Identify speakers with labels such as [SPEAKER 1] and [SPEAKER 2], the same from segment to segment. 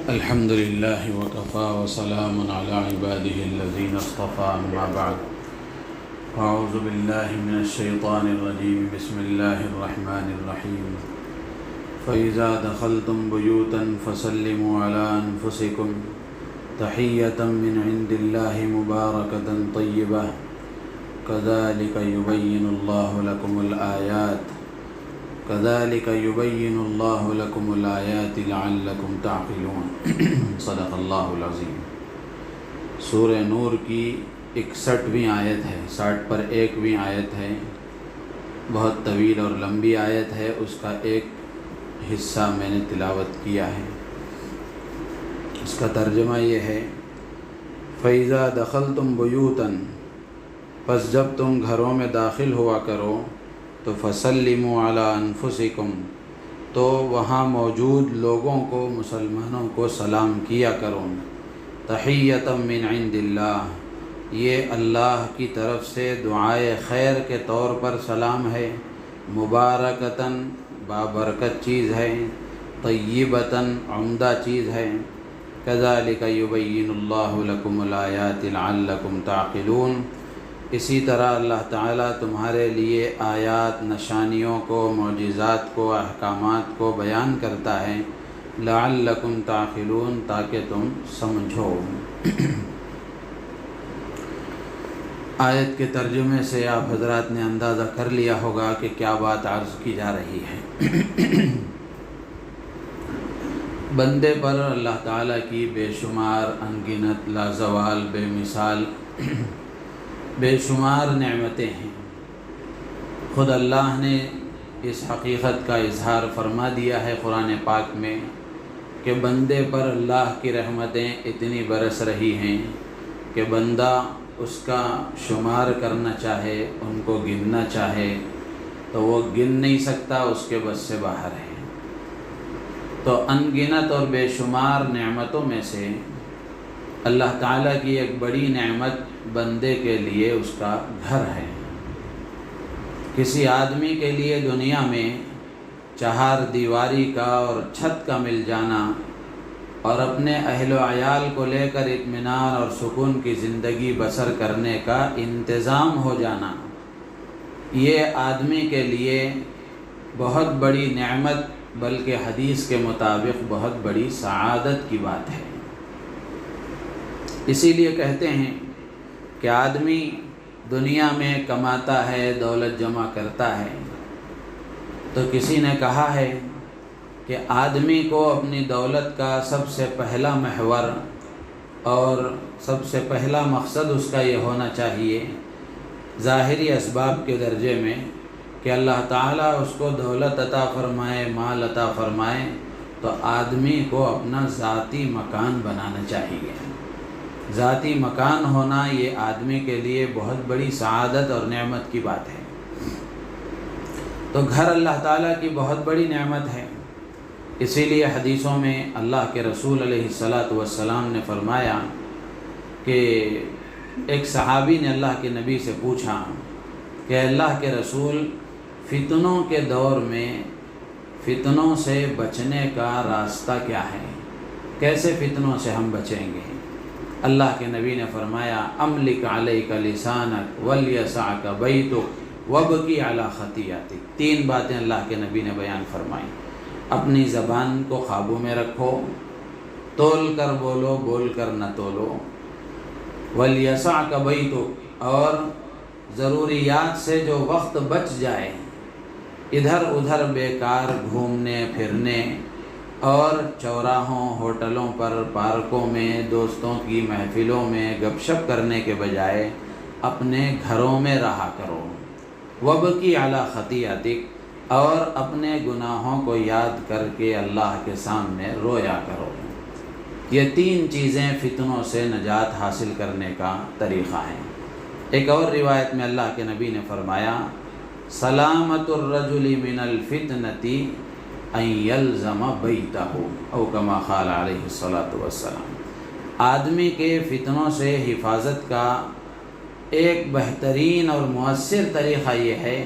[SPEAKER 1] الحمد لله وكفى وسلام على عباده الذين اصطفى أما بعد أعوذ بالله من الشيطان الرجيم بسم الله الرحمن الرحيم فإذا دخلتم بيوتا فسلموا على أنفسكم تحية من عند الله مباركة طيبة كذلك يبين الله لكم الآيات لعلكم تعقلون صدق اللہ العظیم۔ سورہ نور کی 61ویں آیت ہے، 60 پر 1ویں آیت ہے، بہت طویل اور لمبی آیت ہے، اس کا ایک حصہ میں نے تلاوت کیا ہے۔ اس کا ترجمہ یہ ہے، فَإِذَا دَخَلْتُمْ بُيُوتًا، پس جب تم گھروں میں داخل ہوا کرو تو فَسَلِّمُوا عَلَىٰ أَنفُسِكُمْ، تو وہاں موجود لوگوں کو، مسلمانوں کو سلام کیا کرو۔ تحیۃ من عند اللہ، یہ اللہ کی طرف سے دعائے خیر کے طور پر سلام ہے، مبارکتاً بابرکت چیز ہے، طیبتاً عمدہ چیز ہے۔ کذالک یبین اللہ لکم الآیات لعلکم تعقلون، اسی طرح اللہ تعالیٰ تمہارے لیے آیات، نشانیوں کو، معجزات کو، احکامات کو بیان کرتا ہے، لعلکم تعقلون، تاکہ تم سمجھو۔ آیت کے ترجمے سے آپ حضرات نے اندازہ کر لیا ہوگا کہ کیا بات عرض کی جا رہی ہے۔ بندے پر اللہ تعالیٰ کی بے شمار، انگنت، لازوال، بے مثال، بے شمار نعمتیں ہیں۔ خود اللہ نے اس حقیقت کا اظہار فرما دیا ہے قرآن پاک میں کہ بندے پر اللہ کی رحمتیں اتنی برس رہی ہیں کہ بندہ اس کا شمار کرنا چاہے، ان کو گننا چاہے تو وہ گن نہیں سکتا، اس کے بس سے باہر ہے۔ تو انگنت اور بے شمار نعمتوں میں سے اللہ تعالیٰ کی ایک بڑی نعمت بندے کے لیے اس کا گھر ہے۔ کسی آدمی کے لیے دنیا میں چہار دیواری کا اور چھت کا مل جانا اور اپنے اہل و عیال کو لے کر اطمینان اور سکون کی زندگی بسر کرنے کا انتظام ہو جانا، یہ آدمی کے لیے بہت بڑی نعمت، بلکہ حدیث کے مطابق بہت بڑی سعادت کی بات ہے۔ اسی لیے کہتے ہیں کہ آدمی دنیا میں کماتا ہے، دولت جمع کرتا ہے، تو کسی نے کہا ہے کہ آدمی کو اپنی دولت کا سب سے پہلا محور اور سب سے پہلا مقصد اس کا یہ ہونا چاہیے، ظاہری اسباب کے درجے میں، کہ اللہ تعالیٰ اس کو دولت عطا فرمائے، مال عطا فرمائے، تو آدمی کو اپنا ذاتی مکان بنانا چاہیے۔ ذاتی مکان ہونا یہ آدمی کے لیے بہت بڑی سعادت اور نعمت کی بات ہے۔ تو گھر اللہ تعالیٰ کی بہت بڑی نعمت ہے۔ اسی لیے حدیثوں میں اللہ کے رسول علیہ السلام نے فرمایا کہ ایک صحابی نے اللہ کے نبی سے پوچھا کہ اللہ کے رسول، فتنوں کے دور میں فتنوں سے بچنے کا راستہ کیا ہے؟ کیسے فتنوں سے ہم بچیں گے؟ اللہ کے نبی نے فرمایا، املک علیک لسانک ولیسعک بیتک وابکی علی خطیئتک۔ 3 باتیں اللہ کے نبی نے بیان فرمائیں۔ اپنی زبان کو قابو میں رکھو، تول کر بولو، بول کر نہ تولو، ولیسعک بیتک، اور ضروریات سے جو وقت بچ جائے، ادھر ادھر بیکار گھومنے پھرنے اور چوراہوں، ہوٹلوں پر، پارکوں میں، دوستوں کی محفلوں میں گپ شپ کرنے کے بجائے اپنے گھروں میں رہا کرو۔ وابکی علی خطیئتک، اور اپنے گناہوں کو یاد کر کے اللہ کے سامنے رویا کرو۔ یہ 3 چیزیں فتنوں سے نجات حاصل کرنے کا طریقہ ہے۔ ایک اور روایت میں اللہ کے نبی نے فرمایا، سلامت الرجل من الفتنة ان یلزم بیتہ، او کما قال علیہ السلام۔ آدمی کے فتنوں سے حفاظت کا ایک بہترین اور مؤثر طریقہ یہ ہے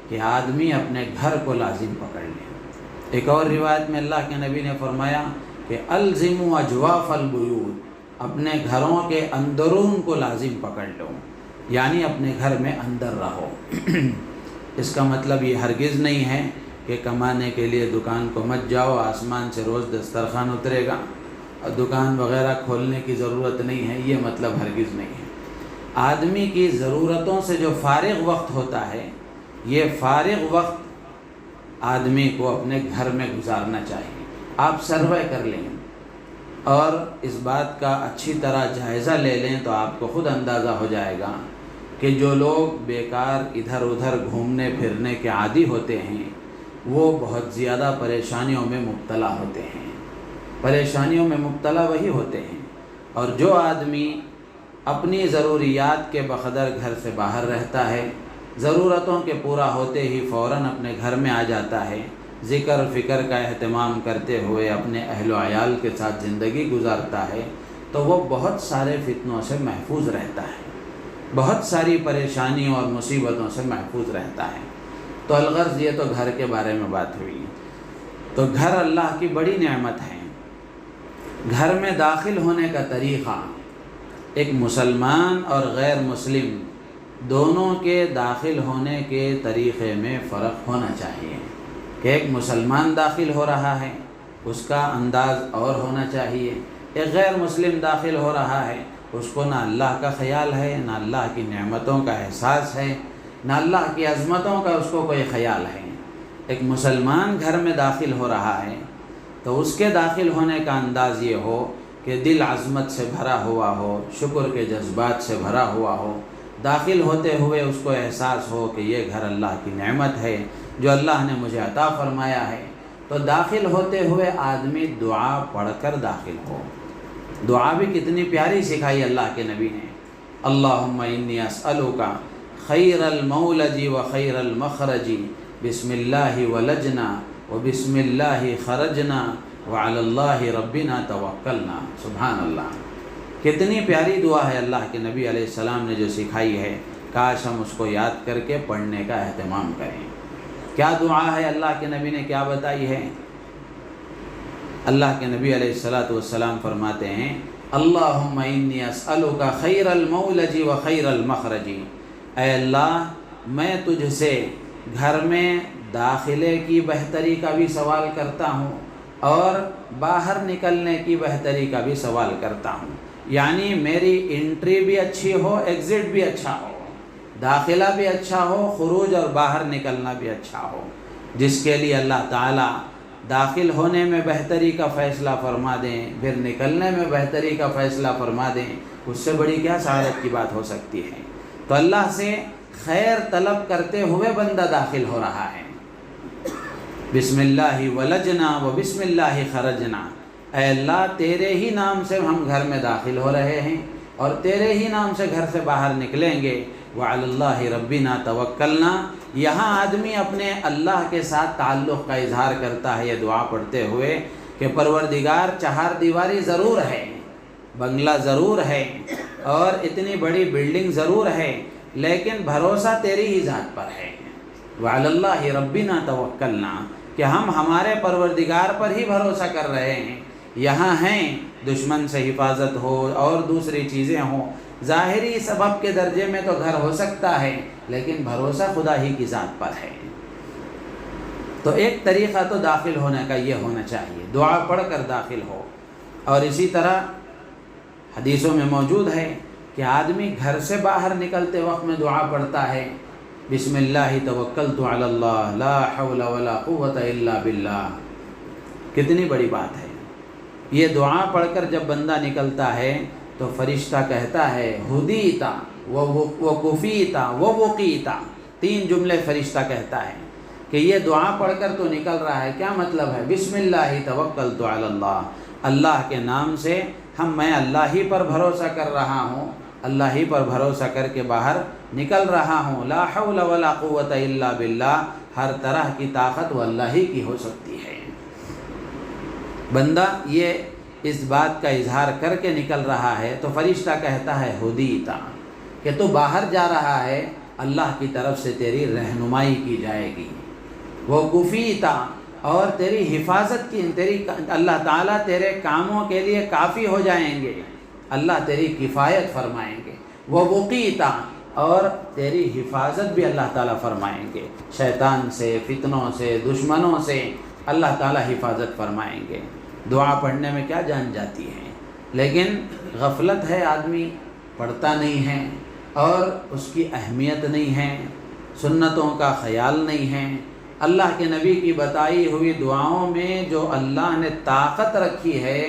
[SPEAKER 1] کہ آدمی اپنے گھر کو لازم پکڑ لے۔ ایک اور روایت میں اللہ کے نبی نے فرمایا کہ الزموا اجواف البیوت، اپنے گھروں کے اندرون کو لازم پکڑ لو، یعنی اپنے گھر میں اندر رہو۔ اس کا مطلب یہ ہرگز نہیں ہے کہ کمانے کے لیے دکان کو مت جاؤ، آسمان سے روز دسترخوان اترے گا اور دکان وغیرہ کھولنے کی ضرورت نہیں ہے، یہ مطلب ہرگز نہیں ہے۔ آدمی کی ضرورتوں سے جو فارغ وقت ہوتا ہے، یہ فارغ وقت آدمی کو اپنے گھر میں گزارنا چاہیے۔ آپ سروے کر لیں اور اس بات کا اچھی طرح جائزہ لے لیں تو آپ کو خود اندازہ ہو جائے گا کہ جو لوگ بیکار ادھر ادھر گھومنے پھرنے کے عادی ہوتے ہیں وہ بہت زیادہ پریشانیوں میں مبتلا ہوتے ہیں۔ پریشانیوں میں مبتلا وہی ہوتے ہیں، اور جو آدمی اپنی ضروریات کے بقدر گھر سے باہر رہتا ہے، ضرورتوں کے پورا ہوتے ہی فوراً اپنے گھر میں آ جاتا ہے، ذکر فکر کا اہتمام کرتے ہوئے اپنے اہل و عیال کے ساتھ زندگی گزارتا ہے، تو وہ بہت سارے فتنوں سے محفوظ رہتا ہے، بہت ساری پریشانیوں اور مصیبتوں سے محفوظ رہتا ہے۔ تو الغرض یہ تو گھر کے بارے میں بات ہوئی۔ تو گھر اللہ کی بڑی نعمت ہے۔ گھر میں داخل ہونے کا طریقہ، ایک مسلمان اور غیر مسلم دونوں کے داخل ہونے کے طریقے میں فرق ہونا چاہیے۔ کہ ایک مسلمان داخل ہو رہا ہے، اس کا انداز اور ہونا چاہیے، ایک غیر مسلم داخل ہو رہا ہے، اس کو نہ اللہ کا خیال ہے، نہ اللہ کی نعمتوں کا احساس ہے، نہ اللہ کی عظمتوں کا اس کو کوئی خیال ہے۔ ایک مسلمان گھر میں داخل ہو رہا ہے تو اس کے داخل ہونے کا انداز یہ ہو کہ دل عظمت سے بھرا ہوا ہو، شکر کے جذبات سے بھرا ہوا ہو، داخل ہوتے ہوئے اس کو احساس ہو کہ یہ گھر اللہ کی نعمت ہے جو اللہ نے مجھے عطا فرمایا ہے۔ تو داخل ہوتے ہوئے آدمی دعا پڑھ کر داخل ہو۔ دعا بھی کتنی پیاری سکھائی اللہ کے نبی نے، اللہم انی اسألک خیر المولج و خیر المخرج، بسم اللہ ولجنا و بسم اللہ خرجنا وعلی اللہ ربنا توکلنا۔ سبحان اللہ، کتنی پیاری دعا ہے اللہ کے نبی علیہ السلام نے جو سکھائی ہے، کاش ہم اس کو یاد کر کے پڑھنے کا اہتمام کریں۔ کیا دعا ہے اللہ کے نبی نے کیا بتائی ہے؟ اللہ کے نبی علیہ السلام فرماتے ہیں، اللہم انی اسألک خیر المولج و خیر المخرج، اے اللہ میں تجھ سے گھر میں داخلے کی بہتری کا بھی سوال کرتا ہوں اور باہر نکلنے کی بہتری کا بھی سوال کرتا ہوں، یعنی میری انٹری بھی اچھی ہو، ایگزٹ بھی اچھا ہو، داخلہ بھی اچھا ہو، خروج اور باہر نکلنا بھی اچھا ہو۔ جس کے لیے اللہ تعالیٰ داخل ہونے میں بہتری کا فیصلہ فرما دیں، پھر نکلنے میں بہتری کا فیصلہ فرما دیں، اس سے بڑی کیا سعادت کی بات ہو سکتی ہے۔ تو اللہ سے خیر طلب کرتے ہوئے بندہ داخل ہو رہا ہے۔ بسم اللہ ولجنا و بسم اللہ خرجنا، اے اللہ تیرے ہی نام سے ہم گھر میں داخل ہو رہے ہیں اور تیرے ہی نام سے گھر سے باہر نکلیں گے، وعلی اللہ ربنا توکلنا۔ یہاں آدمی اپنے اللہ کے ساتھ تعلق کا اظہار کرتا ہے یہ دعا پڑھتے ہوئے کہ پروردگار چہار دیواری ضرور ہے، بنگلہ ضرور ہے اور اتنی بڑی بلڈنگ ضرور ہے، لیکن بھروسہ تیری ہی ذات پر ہے، وعلی اللہ ربنا توکلنا، کہ ہم ہمارے پروردگار پر ہی بھروسہ کر رہے ہیں۔ یہاں ہیں دشمن سے حفاظت ہو اور دوسری چیزیں ہوں، ظاہری سبب کے درجے میں تو گھر ہو سکتا ہے، لیکن بھروسہ خدا ہی کی ذات پر ہے۔ تو ایک طریقہ تو داخل ہونے کا یہ ہونا چاہیے، دعا پڑھ کر داخل ہو۔ اور اسی طرح حدیثوں میں موجود ہے کہ آدمی گھر سے باہر نکلتے وقت میں دعا پڑھتا ہے، بسم اللہ توکلت علی اللہ لا حول ولا قوت الا باللہ۔ کتنی بڑی بات ہے۔ یہ دعا پڑھ کر جب بندہ نکلتا ہے تو فرشتہ کہتا ہے ہدیتا و کفیتا و وقیتا، تین جملے فرشتہ کہتا ہے کہ یہ دعا پڑھ کر تو نکل رہا ہے۔ کیا مطلب ہے؟ بسم اللہ توکلت علی اللہ، اللہ کے نام سے میں اللہ ہی پر بھروسہ کر رہا ہوں، اللہ ہی پر بھروسہ کر کے باہر نکل رہا ہوں۔ لا حول ولا قوت الا باللہ، ہر طرح کی طاقت وہ اللہ ہی کی ہو سکتی ہے۔ بندہ یہ اس بات کا اظہار کر کے نکل رہا ہے تو فرشتہ کہتا ہے ہدیتا، کہ تو باہر جا رہا ہے، اللہ کی طرف سے تیری رہنمائی کی جائے گی۔ وہ کفیتا، اور تیری حفاظت کی اللہ تعالیٰ تیرے کاموں کے لیے کافی ہو جائیں گے، اللہ تیری کفایت فرمائیں گے، وَوُقِيتَ اور تیری حفاظت بھی اللہ تعالیٰ فرمائیں گے، شیطان سے، فتنوں سے، دشمنوں سے اللہ تعالیٰ حفاظت فرمائیں گے۔ دعا پڑھنے میں کیا جان جاتی ہے، لیکن غفلت ہے، آدمی پڑھتا نہیں ہے اور اس کی اہمیت نہیں ہے، سنتوں کا خیال نہیں ہے، اللہ کے نبی کی بتائی ہوئی دعاؤں میں جو اللہ نے طاقت رکھی ہے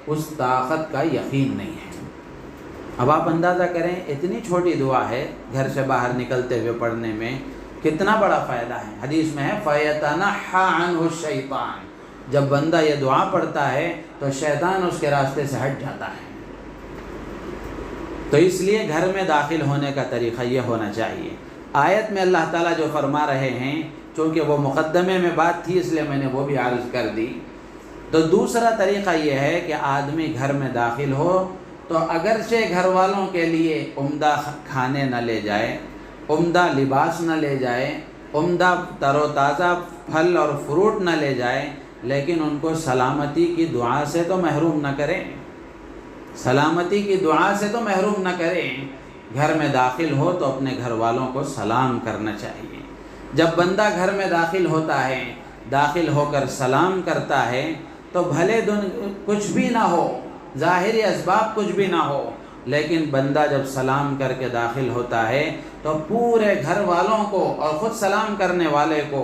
[SPEAKER 1] اس طاقت کا یقین نہیں ہے۔ اب آپ اندازہ کریں، اتنی چھوٹی دعا ہے، گھر سے باہر نکلتے ہوئے پڑھنے میں کتنا بڑا فائدہ ہے۔ حدیث میں ہے فَيَتَنَحَّى عَنْهُ الشَّيْطَانُ، جب بندہ یہ دعا پڑھتا ہے تو شیطان اس کے راستے سے ہٹ جاتا ہے۔ تو اس لیے گھر میں داخل ہونے کا طریقہ یہ ہونا چاہیے۔ آیت میں اللہ تعالیٰ جو فرما رہے ہیں، چونکہ وہ مقدمے میں بات تھی اس لیے میں نے وہ بھی عرض کر دی، تو دوسرا طریقہ یہ ہے کہ آدمی گھر میں داخل ہو تو اگرچہ گھر والوں کے لیے عمدہ کھانے نہ لے جائے، عمدہ لباس نہ لے جائے، عمدہ تر و تازہ پھل اور فروٹ نہ لے جائے، لیکن ان کو سلامتی کی دعا سے تو محروم نہ کریں، سلامتی کی دعا سے تو محروم نہ کریں۔ گھر میں داخل ہو تو اپنے گھر والوں کو سلام کرنا چاہیے۔ جب بندہ گھر میں داخل ہوتا ہے، داخل ہو کر سلام کرتا ہے تو بھلے کچھ بھی نہ ہو، ظاہری اسباب کچھ بھی نہ ہو، لیکن بندہ جب سلام کر کے داخل ہوتا ہے تو پورے گھر والوں کو اور خود سلام کرنے والے کو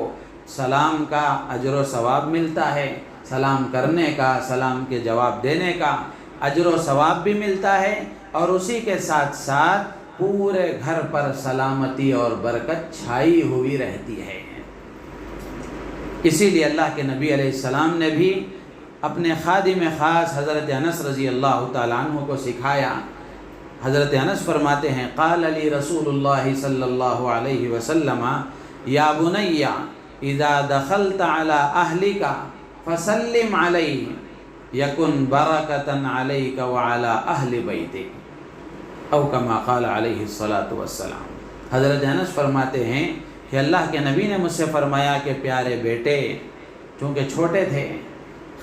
[SPEAKER 1] سلام کا اجر و ثواب ملتا ہے، سلام کرنے کا، سلام کے جواب دینے کا اجر و ثواب بھی ملتا ہے، اور اسی کے ساتھ ساتھ پورے گھر پر سلامتی اور برکت چھائی ہوئی رہتی ہے۔ اسی لیے اللہ کے نبی علیہ السلام نے بھی اپنے خادم خاص حضرت انس رضی اللہ تعالیٰ عنہ کو سکھایا۔ حضرت انس فرماتے ہیں قال لی رسول اللہ صلی اللہ علیہ وسلم یا بنی اذا دخلت علی اہلک فسلم علیہ یکن برکۃ علیک وعلی اہل بیتک او کما قال علیہ الصلاۃ والسلام۔ حضرت انس فرماتے ہیں کہ اللہ کے نبی نے مجھ سے فرمایا کہ پیارے بیٹے، چونکہ چھوٹے تھے،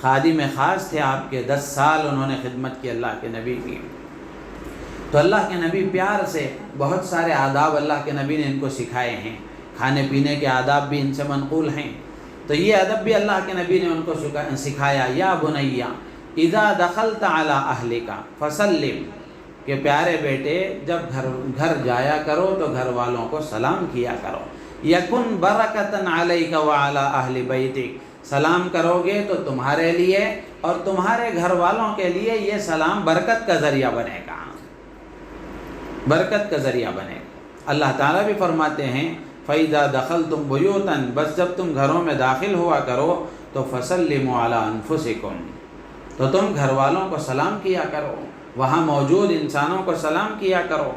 [SPEAKER 1] خادم خاص تھے آپ کے، 10 سال انہوں نے خدمت کی اللہ کے نبی کی، تو اللہ کے نبی پیار سے بہت سارے آداب اللہ کے نبی نے ان کو سکھائے ہیں، کھانے پینے کے آداب بھی ان سے منقول ہیں، تو یہ ادب بھی اللہ کے نبی نے ان کو سکھایا۔ یا بنیا اذا دخلت علی اہلک فسلم، کہ پیارے بیٹے جب گھر جایا کرو تو گھر والوں کو سلام کیا کرو، یکن برکۃ علیک وعلی اہل بیتک، سلام کرو گے تو تمہارے لیے اور تمہارے گھر والوں کے لیے یہ سلام برکت کا ذریعہ بنے گا، برکت کا ذریعہ بنے گا۔ اللہ تعالیٰ بھی فرماتے ہیں فَإِذَا دَخَلْتُمْ بُيُوتًا، بس جب تم گھروں میں داخل ہوا کرو تو فَسَلِّمُوا عَلَىٰ أَنفُسِكُمْ، تو تم گھر والوں کو سلام کیا کرو، وہاں موجود انسانوں کو سلام کیا کرو۔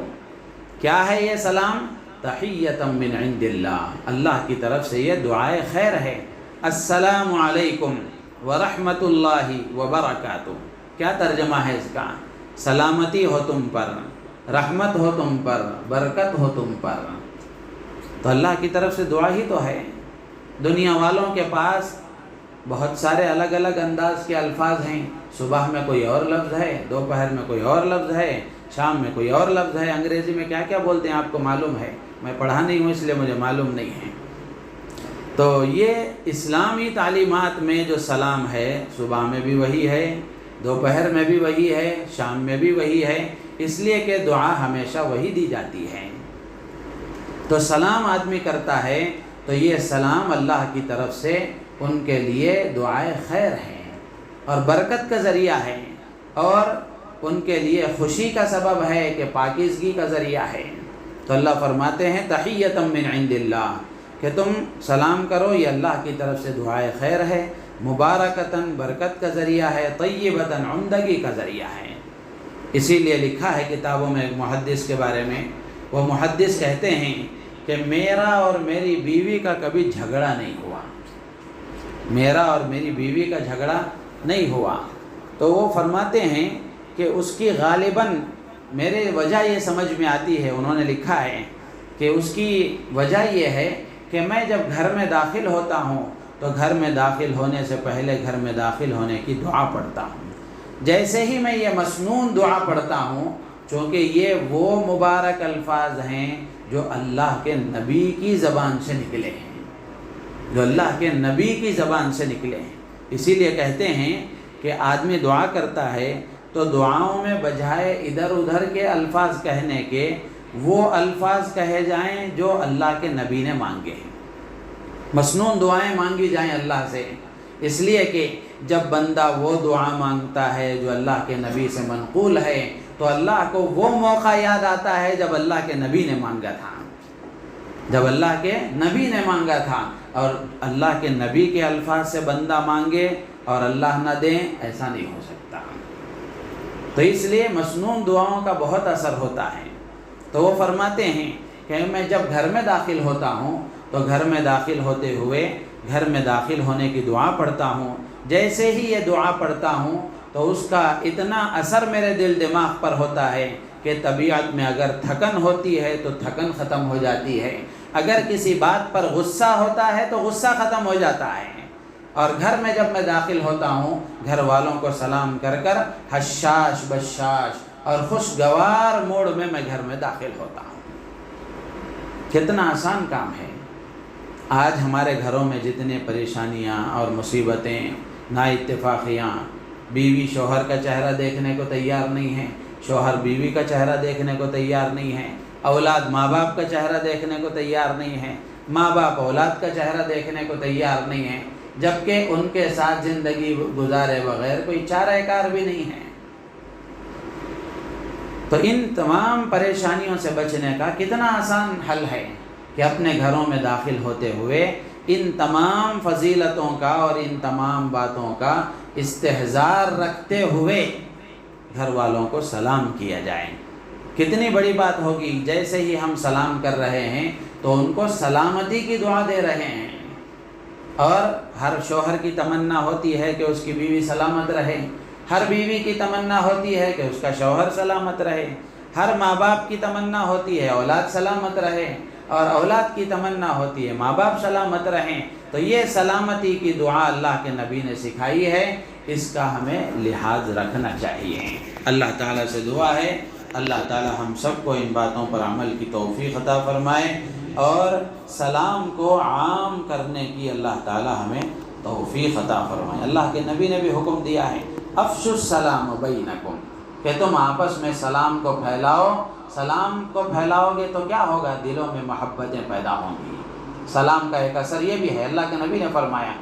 [SPEAKER 1] کیا ہے یہ سلام؟ تحیۃ من عند اللہ، اللہ کی طرف سے یہ دعائے خیر ہے۔ السلام علیکم ورحمۃ اللہ وبرکاتہ، کیا ترجمہ ہے اس کا؟ سلامتی ہو تم پر، رحمت ہو تم پر، برکت ہو تم پر۔ تو اللہ کی طرف سے دعا ہی تو ہے۔ دنیا والوں کے پاس بہت سارے الگ الگ انداز کے الفاظ ہیں، صبح میں کوئی اور لفظ ہے، دوپہر میں کوئی اور لفظ ہے، شام میں کوئی اور لفظ ہے، انگریزی میں کیا کیا بولتے ہیں آپ کو معلوم ہے، میں پڑھا نہیں ہوں اس لیے مجھے معلوم نہیں ہے۔ تو یہ اسلامی تعلیمات میں جو سلام ہے، صبح میں بھی وہی ہے، دوپہر میں بھی وہی ہے، شام میں بھی وہی ہے، اس لیے کہ دعا ہمیشہ وہی دی جاتی ہے۔ تو سلام آدمی کرتا ہے تو یہ سلام اللہ کی طرف سے ان کے لیے دعائے خیر ہیں اور برکت کا ذریعہ ہے، اور ان کے لیے خوشی کا سبب ہے کہ پاکیزگی کا ذریعہ ہے۔ تو اللہ فرماتے ہیں تحیۃ من عند اللہ، کہ تم سلام کرو، یہ اللہ کی طرف سے دعائے خیر ہے، مبارکتاً برکت کا ذریعہ ہے، طیبتاً عمدگی کا ذریعہ ہے۔ اسی لیے لکھا ہے کتابوں میں ایک محدث کے بارے میں، وہ محدث کہتے ہیں کہ میرا اور میری بیوی کا کبھی جھگڑا نہیں ہوا، میرا اور میری بیوی کا جھگڑا نہیں ہوا، تو وہ فرماتے ہیں کہ اس کی غالباً میرے وجہ یہ سمجھ میں آتی ہے، انہوں نے لکھا ہے کہ اس کی وجہ یہ ہے کہ میں جب گھر میں داخل ہوتا ہوں تو گھر میں داخل ہونے سے پہلے گھر میں داخل ہونے کی دعا پڑھتا ہوں۔ جیسے ہی میں یہ مسنون دعا پڑھتا ہوں، چونکہ یہ وہ مبارک الفاظ ہیں جو اللہ کے نبی کی زبان سے نکلے ہیں، جو اللہ کے نبی کی زبان سے نکلے ہیں، اسی لیے کہتے ہیں کہ آدمی دعا کرتا ہے تو دعاؤں میں بجائے ادھر ادھر کے الفاظ کہنے کے وہ الفاظ کہے جائیں جو اللہ کے نبی نے مانگے ہیں، مسنون دعائیں مانگی جائیں اللہ سے، اس لیے کہ جب بندہ وہ دعا مانگتا ہے جو اللہ کے نبی سے منقول ہے تو اللہ کو وہ موقع یاد آتا ہے جب اللہ کے نبی نے مانگا تھا، جب اللہ کے نبی نے مانگا تھا، اور اللہ کے نبی کے الفاظ سے بندہ مانگے اور اللہ نہ دیں، ایسا نہیں ہو سکتا۔ تو اس لیے مسنون دعاؤں کا بہت اثر ہوتا ہے۔ تو وہ فرماتے ہیں کہ میں جب گھر میں داخل ہوتا ہوں تو گھر میں داخل ہوتے ہوئے گھر میں داخل ہونے کی دعا پڑھتا ہوں، جیسے ہی یہ دعا پڑھتا ہوں تو اس کا اتنا اثر میرے دل دماغ پر ہوتا ہے کہ طبیعت میں اگر تھکن ہوتی ہے تو تھکن ختم ہو جاتی ہے، اگر کسی بات پر غصہ ہوتا ہے تو غصہ ختم ہو جاتا ہے، اور گھر میں جب میں داخل ہوتا ہوں گھر والوں کو سلام کر کر حشاش بشاش اور خوشگوار موڈ میں گھر میں داخل ہوتا ہوں۔ کتنا آسان کام ہے۔ آج ہمارے گھروں میں جتنے پریشانیاں اور مصیبتیں، نا اتفاقیاں، بیوی شوہر کا چہرہ دیکھنے کو تیار نہیں ہے، شوہر بیوی کا چہرہ دیکھنے کو تیار نہیں ہے، اولاد ماں باپ کا چہرہ دیکھنے کو تیار نہیں ہے، ماں باپ اولاد کا چہرہ دیکھنے کو تیار نہیں ہے، جبکہ ان کے ساتھ زندگی گزارے بغیر کوئی چارہ کار بھی نہیں ہے۔ تو ان تمام پریشانیوں سے بچنے کا کتنا آسان حل ہے کہ اپنے گھروں میں داخل ہوتے ہوئے ان تمام فضیلتوں کا اور ان تمام باتوں کا استحضار رکھتے ہوئے گھر والوں کو سلام کیا جائے۔ کتنی بڑی بات ہوگی، جیسے ہی ہم سلام کر رہے ہیں تو ان کو سلامتی کی دعا دے رہے ہیں، اور ہر شوہر کی تمنا ہوتی ہے کہ اس کی بیوی سلامت رہے، ہر بیوی کی تمنا ہوتی ہے کہ اس کا شوہر سلامت رہے، ہر ماں باپ کی تمنا ہوتی ہے اولاد سلامت رہے، اور اولاد کی تمنا ہوتی ہے ماں باپ سلامت رہیں۔ تو یہ سلامتی کی دعا اللہ کے نبی نے سکھائی ہے، اس کا ہمیں لحاظ رکھنا چاہیے۔ اللہ تعالیٰ سے دعا ہے اللہ تعالیٰ ہم سب کو ان باتوں پر عمل کی توفیق عطا فرمائے، اور سلام کو عام کرنے کی اللہ تعالیٰ ہمیں توفیق عطا فرمائے۔ اللہ کے نبی نے بھی حکم دیا ہے افشوا السلام بینکم، کہ تم آپس میں سلام کو پھیلاؤ۔ سلام کو پھیلاؤ گے تو کیا ہوگا؟ دلوں میں محبتیں پیدا ہوں گی۔ سلام کا ایک اثر یہ بھی ہے، اللہ کے نبی نے فرمایا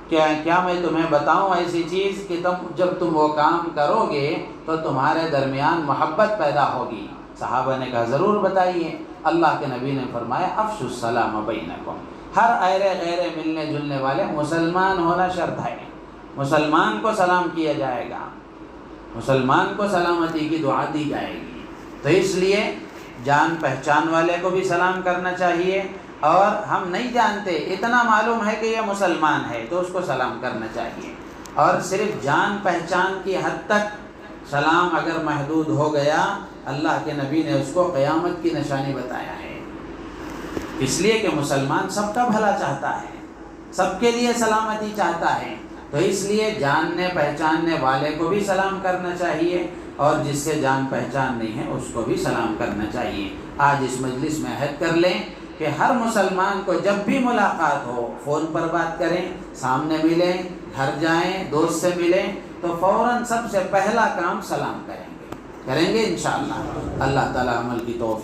[SPEAKER 1] کہ کیا میں تمہیں بتاؤں ایسی چیز کہ جب تم وہ کام کرو گے تو تمہارے درمیان محبت پیدا ہوگی؟ صحابہ نے کہا ضرور بتائیے۔ اللہ کے نبی نے فرمایا افشوا السلام بینکم، ہر ایرے غیرے ملنے جلنے والے مسلمان ہونا شرط ہے، مسلمان کو سلام کیا جائے گا، مسلمان کو سلامتی کی دعا دی جائے گی۔ تو اس لیے جان پہچان والے کو بھی سلام کرنا چاہیے، اور ہم نہیں جانتے، اتنا معلوم ہے کہ یہ مسلمان ہے تو اس کو سلام کرنا چاہیے، اور صرف جان پہچان کی حد تک سلام اگر محدود ہو گیا، اللہ کے نبی نے اس کو قیامت کی نشانی بتایا ہے، اس لیے کہ مسلمان سب کا بھلا چاہتا ہے، سب کے لیے سلامتی چاہتا ہے، تو اس لیے جاننے پہچاننے والے کو بھی سلام کرنا چاہیے، اور جس سے جان پہچان نہیں ہے اس کو بھی سلام کرنا چاہیے۔ آج اس مجلس میں عہد کر لیں کہ ہر مسلمان کو جب بھی ملاقات ہو فون پر بات کریں، سامنے ملیں، گھر جائیں، دوست سے ملیں تو فوراً سب سے پہلا کام سلام کریں گے انشاءاللہ۔ اللہ تعالیٰ عمل کی توفیق